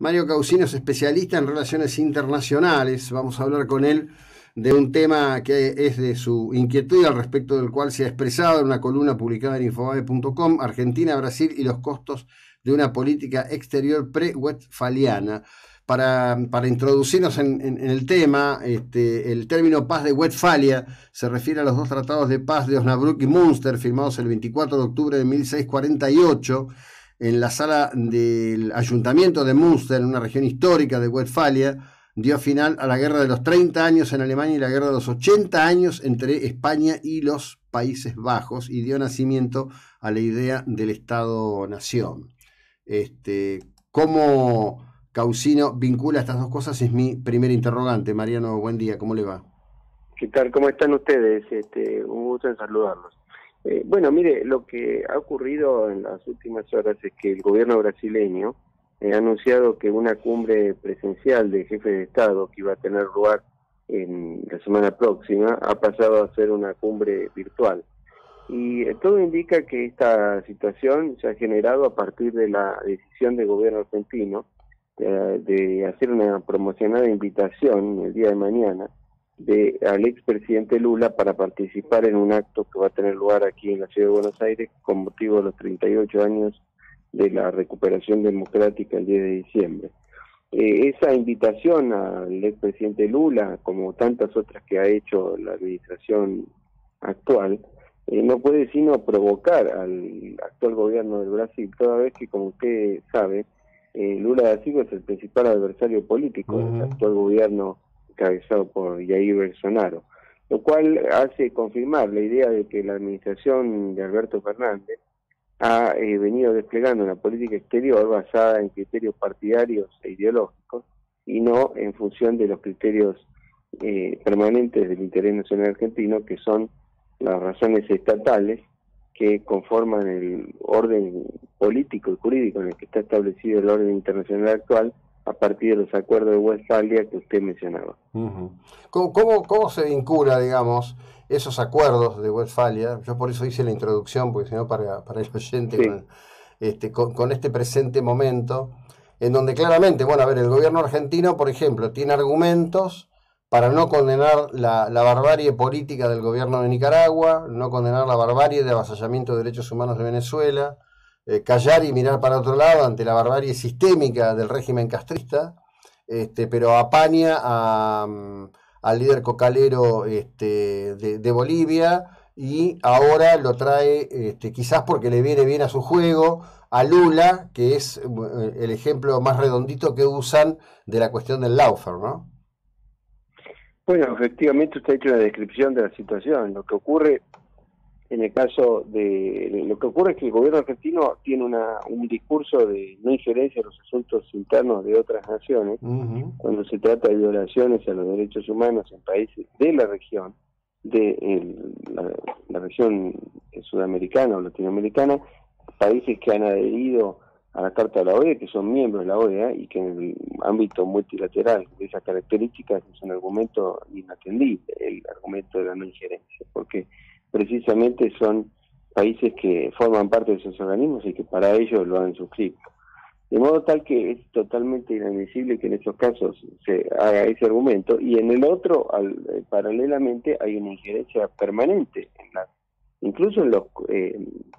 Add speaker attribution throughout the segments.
Speaker 1: Mario Causino es especialista en relaciones internacionales. Vamos a hablar con él de un tema que es de su inquietud, al respecto del cual se ha expresado en una columna publicada en Infobae.com, Argentina, Brasil y los costos de una política exterior pre-westfaliana. Para introducirnos en el tema, el término paz de Westfalia se refiere a los dos tratados de paz de Osnabrück y Münster, firmados el 24 de octubre de 1648, en la sala del Ayuntamiento de Münster, en una región histórica de Westfalia. Dio final a la guerra de los 30 años en Alemania y la guerra de los 80 años entre España y los Países Bajos, y dio nacimiento a la idea del Estado-Nación. ¿Cómo Causino vincula estas dos cosas? Es mi primer interrogante. Mariano, buen día, ¿cómo le va?
Speaker 2: ¿Qué tal? ¿Cómo están ustedes? Un gusto en saludarlos. Bueno, mire, lo que ha ocurrido en las últimas horas es que el gobierno brasileño ha anunciado que una cumbre presencial de jefes de Estado que iba a tener lugar en la semana próxima ha pasado a ser una cumbre virtual. Y todo indica que esta situación se ha generado a partir de la decisión del gobierno argentino de hacer una promocionada invitación el día de mañana al expresidente Lula para participar en un acto que va a tener lugar aquí en la ciudad de Buenos Aires con motivo de los 38 años de la recuperación democrática el 10 de diciembre. Esa invitación al expresidente Lula, como tantas otras que ha hecho la administración actual, no puede sino provocar al actual gobierno de Brasil, toda vez que, como usted sabe, Lula da Silva es el principal adversario político del actual gobierno encabezado por Jair Bolsonaro, lo cual hace confirmar la idea de que la administración de Alberto Fernández ha venido desplegando una política exterior basada en criterios partidarios e ideológicos y no en función de los criterios permanentes del interés nacional argentino, que son las razones estatales que conforman el orden político y jurídico en el que está establecido el orden internacional actual a partir de los acuerdos de Westfalia que usted mencionaba.
Speaker 1: ¿Cómo se vincula, digamos, esos acuerdos de Westfalia? Yo por eso hice la introducción, porque si no para el oyente, sí, con este presente momento, en donde claramente, bueno, a ver, el gobierno argentino, por ejemplo, tiene argumentos para no condenar la barbarie política del gobierno de Nicaragua, no condenar la barbarie de avasallamiento de derechos humanos de Venezuela, callar y mirar para otro lado ante la barbarie sistémica del régimen castrista, pero apaña al líder cocalero de Bolivia, y ahora lo trae, quizás porque le viene bien a su juego, a Lula, que es el ejemplo más redondito que usan de la cuestión del lawfare, ¿no?
Speaker 2: Bueno, efectivamente usted ha hecho una descripción de la situación. Lo que ocurre en el caso lo que ocurre es que el gobierno argentino tiene un discurso de no injerencia en los asuntos internos de otras naciones, cuando se trata de violaciones a los derechos humanos en países de la región, la región sudamericana o latinoamericana, países que han adherido a la Carta de la OEA, que son miembros de la OEA y que en el ámbito multilateral de esas características es un argumento inatendible, el argumento de la no injerencia, porque precisamente son países que forman parte de esos organismos y que para ellos lo han suscrito. De modo tal que es totalmente inadmisible que en esos casos se haga ese argumento, y en el otro, paralelamente, hay una injerencia permanente incluso en los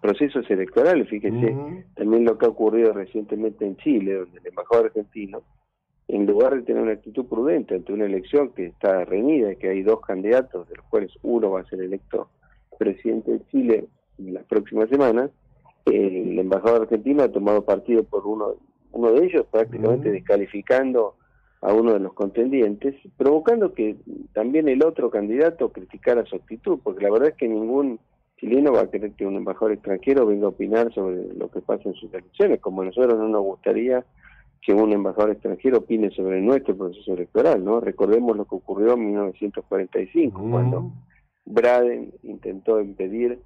Speaker 2: procesos electorales. Fíjese también lo que ha ocurrido recientemente en Chile, donde el embajador argentino, en lugar de tener una actitud prudente ante una elección que está reñida, que hay dos candidatos, de los cuales uno va a ser electo presidente de Chile en las próximas semanas, el embajador argentino ha tomado partido por uno de ellos, prácticamente descalificando a uno de los contendientes, provocando que también el otro candidato criticara su actitud, porque la verdad es que ningún chileno va a querer que un embajador extranjero venga a opinar sobre lo que pasa en sus elecciones, como a nosotros no nos gustaría que un embajador extranjero opine sobre nuestro proceso electoral, ¿no? Recordemos lo que ocurrió en 1945, cuando Braden intentó impedir,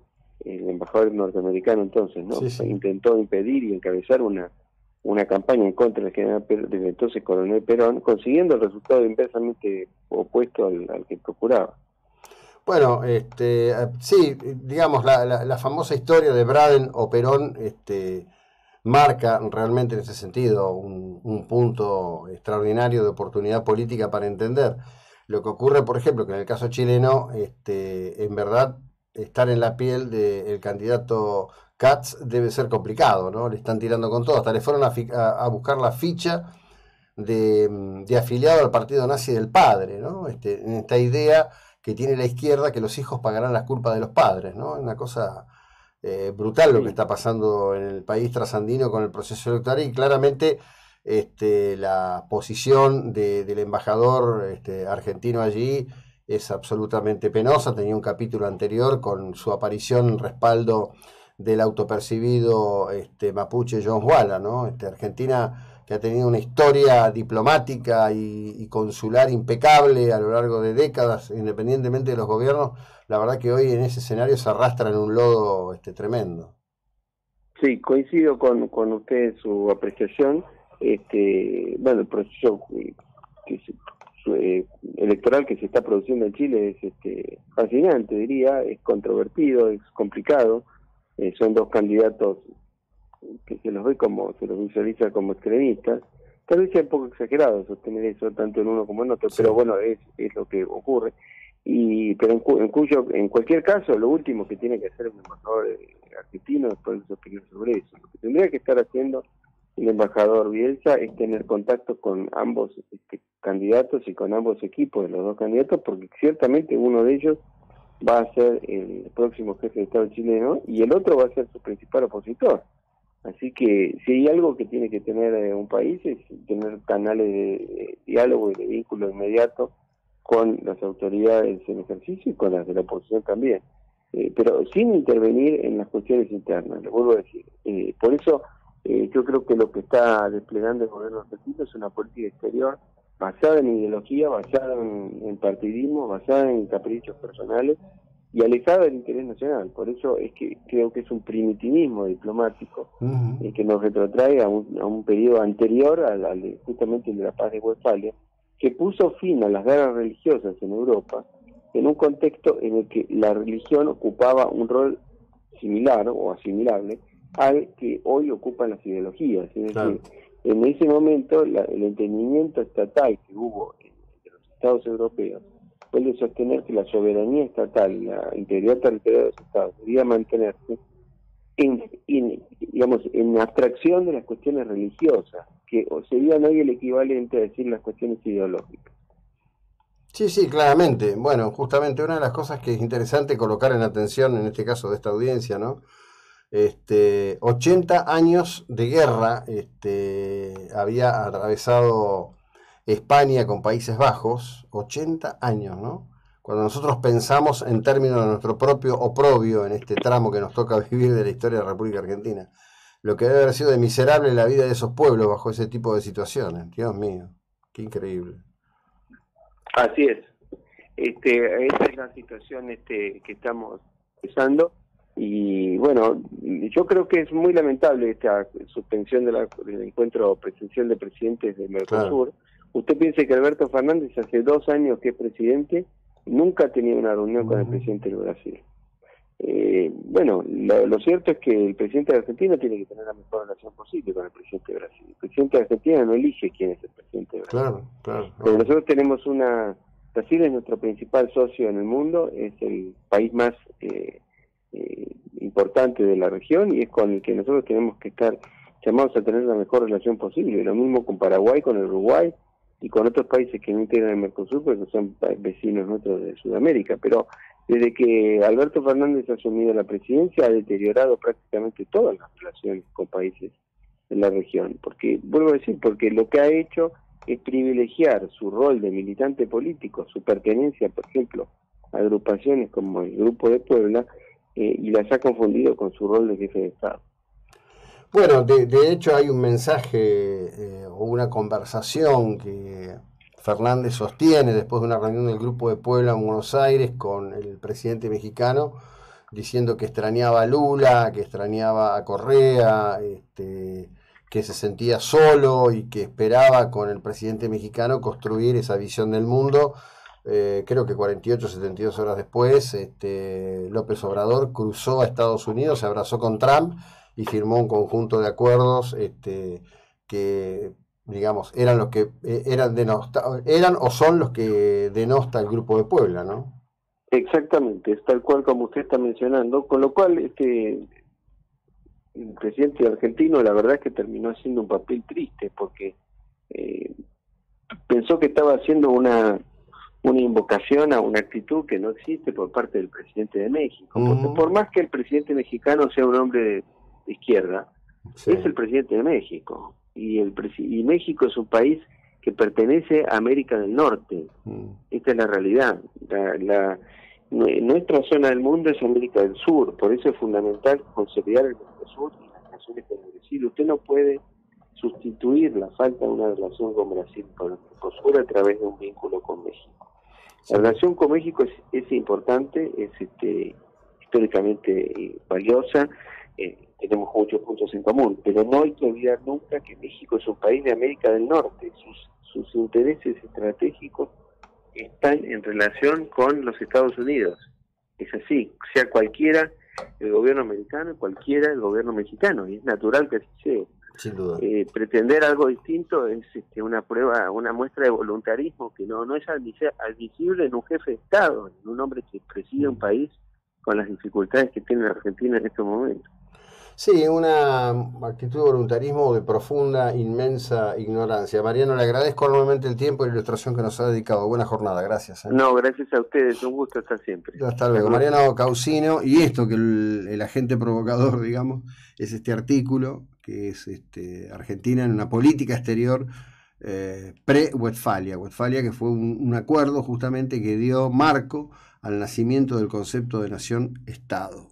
Speaker 2: el embajador norteamericano entonces, ¿no? Sí. Intentó impedir y encabezar una campaña en contra del entonces coronel Perón, consiguiendo el resultado inversamente opuesto al que procuraba.
Speaker 1: Bueno, sí, digamos, la famosa historia de Braden o Perón, marca realmente en ese sentido un punto extraordinario de oportunidad política para entender lo que ocurre, por ejemplo, que en el caso chileno, en verdad, estar en la piel del candidato Katz debe ser complicado, ¿no? Le están tirando con todo, hasta le fueron a buscar la ficha de afiliado al partido nazi del padre, ¿no? En esta idea que tiene la izquierda que los hijos pagarán las culpas de los padres, ¿no? Una cosa brutal lo que
Speaker 2: Sí,
Speaker 1: está pasando en el país trasandino con el proceso electoral y claramente la posición del embajador argentino allí es absolutamente penosa. Tenía un capítulo anterior con su aparición en respaldo del autopercibido mapuche John Huala, ¿no? Argentina que ha tenido una historia diplomática y consular impecable a lo largo de décadas, independientemente de los gobiernos, la verdad que hoy en ese escenario se arrastra en un lodo tremendo.
Speaker 2: sí, coincido con usted en su apreciación. Bueno, el proceso que electoral que se está produciendo en Chile es fascinante, diría, es controvertido, es complicado. Son dos candidatos que se los visualiza como extremistas. Tal vez sea un poco exagerado sostener eso tanto en uno como en otro,
Speaker 1: Sí.
Speaker 2: pero bueno, es lo que ocurre. Pero en cualquier caso, lo último que tiene que hacer un embajador argentino es ponerse a opinar sobre eso. Lo que tendría que estar haciendo el embajador Bielsa es tener contacto con ambos candidatos y con ambos equipos de los dos candidatos, porque ciertamente uno de ellos va a ser el próximo jefe de Estado chileno y el otro va a ser su principal opositor. Así que si hay algo que tiene que tener un país es tener canales de diálogo y de vínculo inmediato con las autoridades en ejercicio y con las de la oposición también, pero sin intervenir en las cuestiones internas, le vuelvo a decir. Por eso yo creo que lo que está desplegando el gobierno argentino es una política exterior basada en ideología, basada en partidismo, basada en caprichos personales y alejada del interés nacional. Por eso es que creo que es un primitivismo diplomático que nos retrotrae a un periodo anterior justamente el de la paz de Westfalia, que puso fin a las guerras religiosas en Europa en un contexto en el que la religión ocupaba un rol similar o asimilable al que hoy ocupan las ideologías. Es
Speaker 1: Claro.
Speaker 2: decir, en ese momento el entendimiento estatal que hubo en los estados europeos fue el de sostener que la soberanía estatal y la integridad territorial de los estados debía mantenerse en abstracción de las cuestiones religiosas, que serían hoy el equivalente a decir las cuestiones ideológicas.
Speaker 1: Sí, sí, claramente. Bueno, justamente una de las cosas que es interesante colocar en atención, en este caso de esta audiencia, ¿no? 80 años de guerra había atravesado España con Países Bajos, 80 años, ¿no? Cuando nosotros pensamos en términos de nuestro propio oprobio en este tramo que nos toca vivir de la historia de la República Argentina, lo que debe haber sido de miserable la vida de esos pueblos bajo ese tipo de situaciones. Dios mío, qué increíble.
Speaker 2: Así es. Esta es la situación que estamos pasando y bueno, yo creo que es muy lamentable esta suspensión del encuentro presencial de presidentes de Mercosur. Claro. Usted piensa que Alberto Fernández hace 2 años que es presidente, nunca ha tenido una reunión con el presidente del Brasil. Bueno, lo cierto es que el presidente de Argentina tiene que tener la mejor relación posible con el presidente de Brasil. El presidente de Argentina no elige quién es el presidente de Brasil.
Speaker 1: Claro, claro.
Speaker 2: Pero nosotros tenemos Brasil es nuestro principal socio en el mundo, es el país más importante de la región y es con el que nosotros tenemos que estar llamados a tener la mejor relación posible. Lo mismo con Paraguay, con el Uruguay y con otros países que no integran el Mercosur, porque son vecinos nuestros de Sudamérica. Pero desde que Alberto Fernández ha asumido la presidencia ha deteriorado prácticamente todas las relaciones con países de la región. Porque, vuelvo a decir, porque lo que ha hecho es privilegiar su rol de militante político, su pertenencia, por ejemplo, a agrupaciones como el Grupo de Puebla, y las ha confundido con su rol de jefe de Estado.
Speaker 1: Bueno, de hecho hay un mensaje o una conversación que Fernández sostiene después de una reunión del Grupo de Puebla en Buenos Aires con el presidente mexicano, diciendo que extrañaba a Lula, que extrañaba a Correa, que se sentía solo y que esperaba con el presidente mexicano construir esa visión del mundo. Creo que 48, 72 horas después, López Obrador cruzó a Estados Unidos, se abrazó con Trump y firmó un conjunto de acuerdos que, digamos, eran los que eran o son los que denosta el Grupo de Puebla, ¿no?
Speaker 2: Exactamente, es tal cual como usted está mencionando, con lo cual el presidente argentino la verdad es que terminó haciendo un papel triste porque pensó que estaba haciendo una invocación a una actitud que no existe por parte del presidente de México, porque por más que el presidente mexicano sea un hombre de izquierda, sí, es el presidente de México, y México es un país que pertenece a América del Norte. Esta es la realidad. Nuestra zona del mundo es América del Sur, por eso es fundamental consolidar el Mercosur y las relaciones con Brasil. Usted no puede sustituir la falta de una relación con Brasil por el Mercosur a través de un vínculo con México. La relación con México es importante, es históricamente valiosa, tenemos muchos puntos en común, pero no hay que olvidar nunca que México es un país de América del Norte, sus intereses estratégicos están en relación con los Estados Unidos. Es así, sea cualquiera el gobierno americano, cualquiera el gobierno mexicano, y es natural que así sea.
Speaker 1: Sin duda.
Speaker 2: Pretender algo distinto es una prueba, una muestra de voluntarismo que no es admisible en un jefe de Estado, en un hombre que preside un país con las dificultades que tiene la Argentina en estos momentos.
Speaker 1: Sí, una actitud de voluntarismo de profunda, inmensa ignorancia. Mariano, le agradezco enormemente el tiempo y la ilustración que nos ha dedicado. Buena jornada, gracias.
Speaker 2: No, gracias a ustedes, un gusto estar siempre.
Speaker 1: Hasta luego. Mariano Causino, y esto que el agente provocador, digamos, es este artículo, que es Argentina en una política exterior pre-Westfalia. Westfalia, que fue un acuerdo justamente que dio marco al nacimiento del concepto de nación-estado.